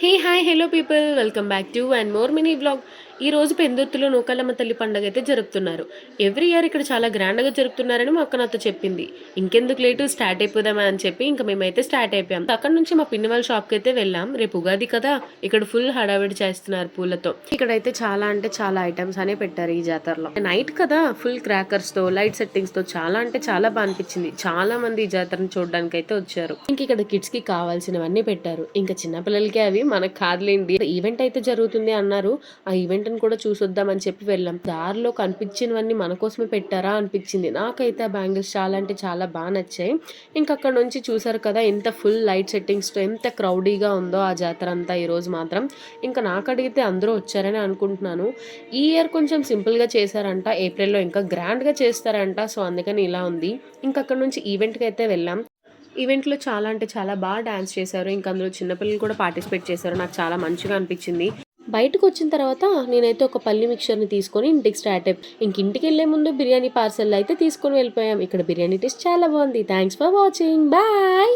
Hey hi hello people welcome back to and more mini vlog. ఈ రోజు పెందుర్తిలో నూకాలమ్మ తల్లి పండుగ అయితే జరుపుతున్నారు. ఎవ్రీ ఇయర్ ఇక్కడ చాలా గ్రాండ్గా జరుపుతున్నారని మా అక్క నాతో చెప్పింది. ఇంకెందుకు లేటు స్టార్ట్ అయిపోదామా అని చెప్పి ఇంకా మేమైతే స్టార్ట్ అయిపోయాం. అక్కడ నుంచి మా పిన్ని వాళ్ళ షాప్కి అయితే వెళ్ళాం. రేపు ఉగాది కదా, ఇక్కడ ఫుల్ హడావిడి చేస్తున్నారు పూలతో. ఇక్కడైతే చాలా అంటే చాలా ఐటమ్స్ అనే పెట్టారు ఈ జాతరలో. నైట్ కదా, ఫుల్ క్రాకర్స్ తో లైట్ సెట్టింగ్స్ తో చాలా అంటే చాలా బాగా అనిపించింది. చాలా మంది ఈ జాతరను చూడడానికి అయితే వచ్చారు. ఇంక ఇక్కడ కిడ్స్ కి కావాల్సినవన్నీ పెట్టారు. ఇంకా చిన్నపిల్లలకి అవి మనకు కాదులేండి. ఈవెంట్ అయితే జరుగుతుంది అన్నారు. ఆ ఈవెంట్ ని కూడా చూసొద్దామని చెప్పి వెళ్ళాం. దారిలో కనిపించినవన్నీ మన కోసమే పెట్టారా అనిపించింది. నాకైతే ఆ బ్యాంగిల్స్ చాలా అంటే చాలా బాగా నచ్చాయి. ఇంకా అక్కడ నుంచి చూసారు కదా ఎంత ఫుల్ లైట్ సెట్టింగ్స్ తో ఎంత క్రౌడీగా ఉందో ఆ జాతర అంతా ఈ రోజు మాత్రం. ఇంకా నాకు అడిగితే అందరూ వచ్చారని అనుకుంటున్నాను. ఈ ఇయర్ కొంచెం సింపుల్ గా చేశారంట. ఏప్రిల్లో ఇంకా గ్రాండ్ గా చేస్తారంట. సో అందుకని ఇలా ఉంది. ఇంకా అక్కడ నుంచి ఈవెంట్ కి అయితే వెళ్ళాం. ఈవెంట్లో చాలా అంటే చాలా బాగా డాన్స్ చేశారు. ఇంకా అందులో చిన్నపిల్లలు కూడా పార్టిసిపేట్ చేశారు. నాకు చాలా మంచిగా అనిపించింది. బయటకు వచ్చిన తర్వాత నేనైతే ఒక పల్లి మిక్చర్ని తీసుకొని ఇంటికి స్టార్ట్ అయ్యి ఇంటికి వెళ్ళే ముందు బిర్యానీ పార్సల్ అయితే తీసుకొని వెళ్ళిపోయాం. ఇక్కడ బిర్యానీ టేస్ట్ చాలా బాగుంది. Thanks for watching. బాయ్.